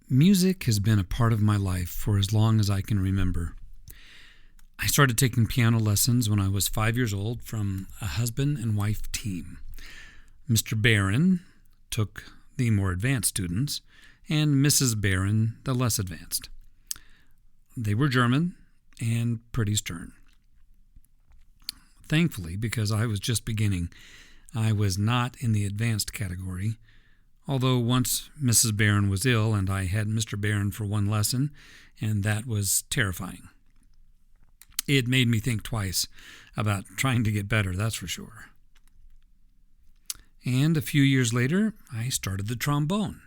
Music has been a part of my life for as long as I can remember. I started taking piano lessons when I was 5 years old from a husband and wife team. Mr. Barron took the more advanced students, and Mrs. Barron the less advanced. They were German and pretty stern. Thankfully, because I was just beginning, I was not in the advanced category, although once Mrs. Barron was ill and I had Mr. Barron for one lesson, and that was terrifying. It made me think twice about trying to get better, that's for sure. And a few years later, I started the trombone.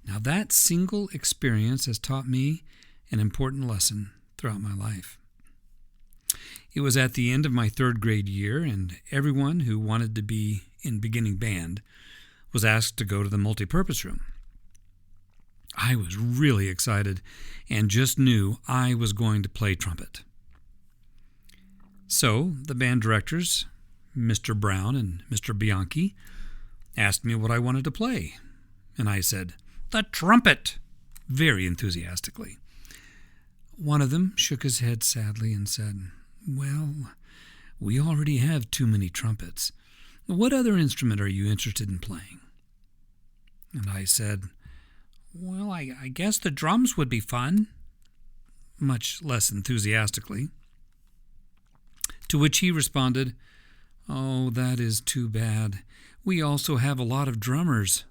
Now that single experience has taught me an important lesson throughout my life. It was at the end of my third grade year, and everyone who wanted to be in beginning band was asked to go to the multipurpose room. I was really excited and just knew I was going to play trumpet. So the band directors, Mr. Brown and Mr. Bianchi, asked me what I wanted to play, and I said, "The trumpet," very enthusiastically. One of them shook his head sadly and said, "Well, we already have too many trumpets. What other instrument are you interested in playing?" And I said, "Well, I guess the drums would be fun," much less enthusiastically. To which he responded, "Oh, that is too bad. We also have a lot of drummers."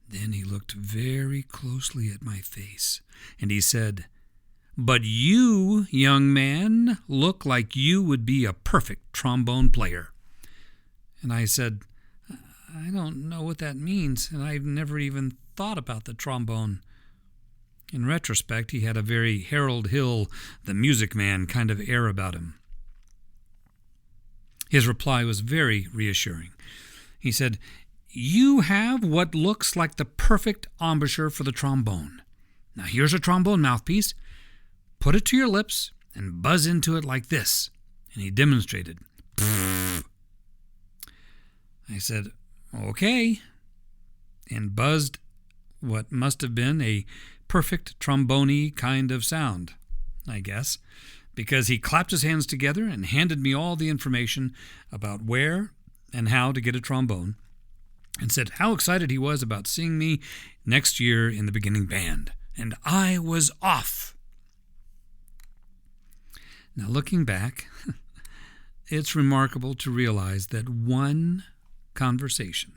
Then he looked very closely at my face, and he said, "But you, young man, look like you would be a perfect trombone player." And I said, "I don't know what that means, and I've never even thought about the trombone." In retrospect, he had a very Harold Hill, the Music Man kind of air about him. His reply was very reassuring. He said, "You have what looks like the perfect embouchure for the trombone. Now here's a trombone mouthpiece. Put it to your lips and buzz into it like this." And he demonstrated. I said, "Okay," and buzzed what must have been a perfect trombone-y kind of sound, I guess, because he clapped his hands together and handed me all the information about where and how to get a trombone, and said how excited he was about seeing me next year in the beginning band. And I was off. Now, looking back, it's remarkable to realize that one conversation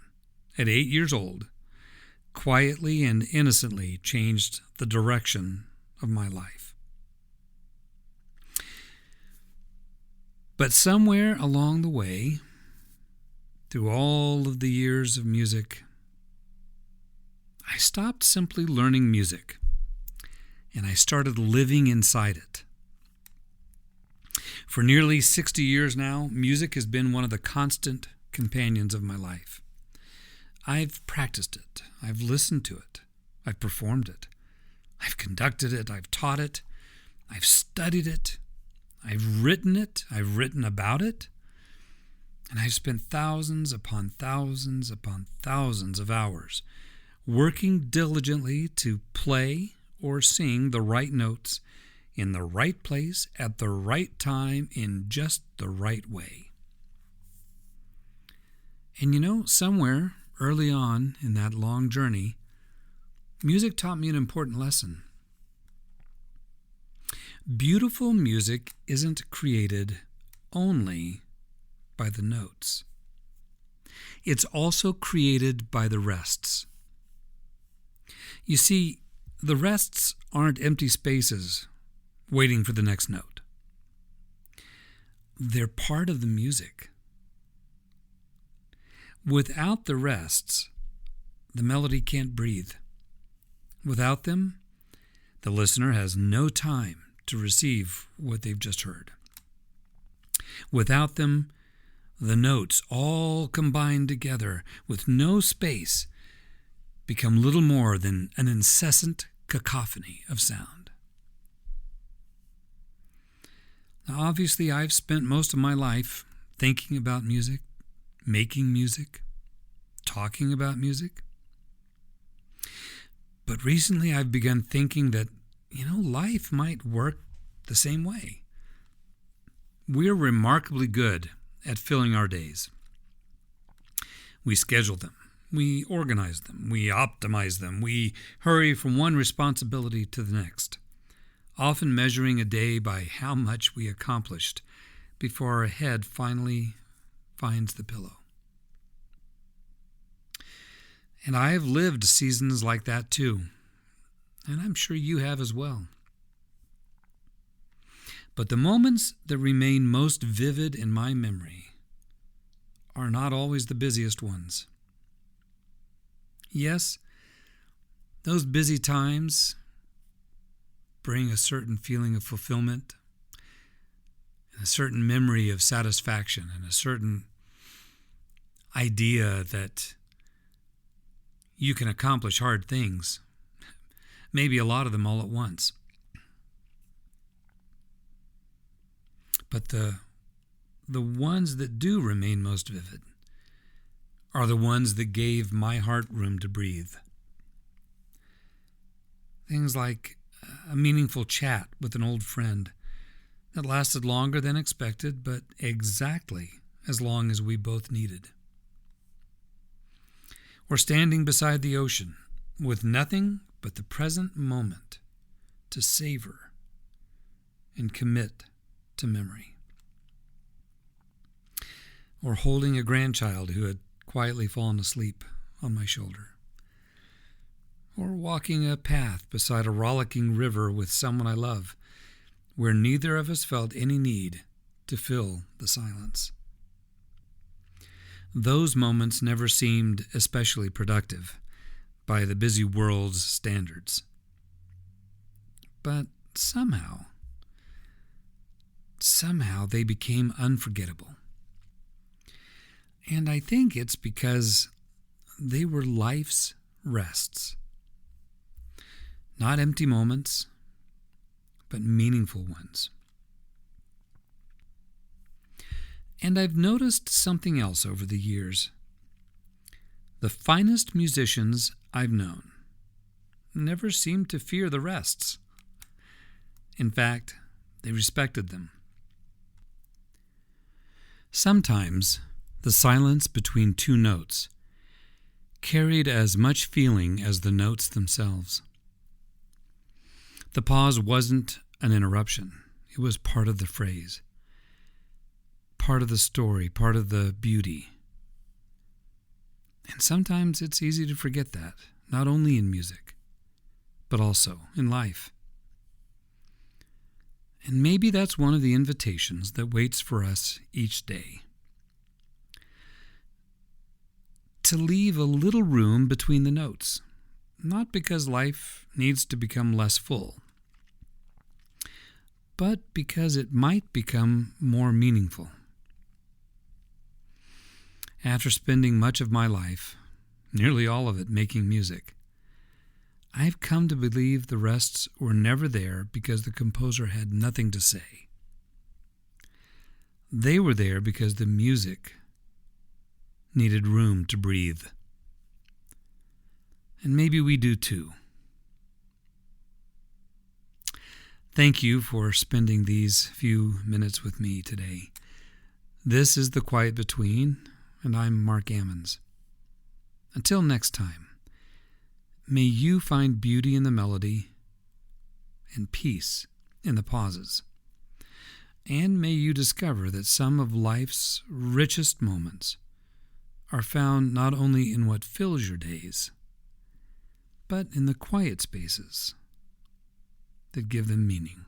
at 8 years old quietly and innocently changed the direction of my life. But somewhere along the way, through all of the years of music, I stopped simply learning music, and I started living inside it. For nearly 60 years now, music has been one of the constant companions of my life. I've practiced it. I've listened to it. I've performed it. I've conducted it. I've taught it. I've studied it. I've written it. I've written about it. And I've spent thousands upon thousands upon thousands of hours working diligently to play or sing the right notes in the right place at the right time in just the right way. And somewhere early on in that long journey, music taught me an important lesson. Beautiful music isn't created only by the notes. It's also created by the rests. You see, the rests aren't empty spaces waiting for the next note. They're part of the music. Without the rests, the melody can't breathe. Without them, the listener has no time to receive what they've just heard. Without them, the notes all combined together with no space become little more than an incessant cacophony of sound. Now, obviously, I've spent most of my life thinking about music, making music, talking about music. But recently I've begun thinking that, life might work the same way. We're remarkably good at filling our days. We schedule them. We organize them. We optimize them. We hurry from one responsibility to the next, often measuring a day by how much we accomplished before our head finally finds the pillow. And I have lived seasons like that too, and I'm sure you have as well. But the moments that remain most vivid in my memory are not always the busiest ones. Yes, those busy times bring a certain feeling of fulfillment, a certain memory of satisfaction, and a certain idea that you can accomplish hard things, maybe a lot of them all at once. But the ones that do remain most vivid are the ones that gave my heart room to breathe. Things like a meaningful chat with an old friend that lasted longer than expected, but exactly as long as we both needed. Or standing beside the ocean with nothing but the present moment to savor and commit to memory. Or holding a grandchild who had quietly fallen asleep on my shoulder. Or walking a path beside a rollicking river with someone I love, where neither of us felt any need to fill the silence. Those moments never seemed especially productive by the busy world's standards. But somehow they became unforgettable. And I think it's because they were life's rests. Not empty moments, but meaningful ones. And I've noticed something else over the years. The finest musicians I've known never seemed to fear the rests. In fact, they respected them. Sometimes the silence between two notes carried as much feeling as the notes themselves. The pause wasn't an interruption. It was part of the phrase, part of the story, part of the beauty. And sometimes it's easy to forget that, not only in music, but also in life. And maybe that's one of the invitations that waits for us each day. To leave a little room between the notes, not because life needs to become less full, but because it might become more meaningful. After spending much of my life, nearly all of it, making music, I've come to believe the rests were never there because the composer had nothing to say. They were there because the music needed room to breathe. And maybe we do too. Thank you for spending these few minutes with me today. This is The Quiet Between, and I'm Mark Ammons. Until next time, may you find beauty in the melody and peace in the pauses. And may you discover that some of life's richest moments are found not only in what fills your days, but in the quiet spaces that give them meaning.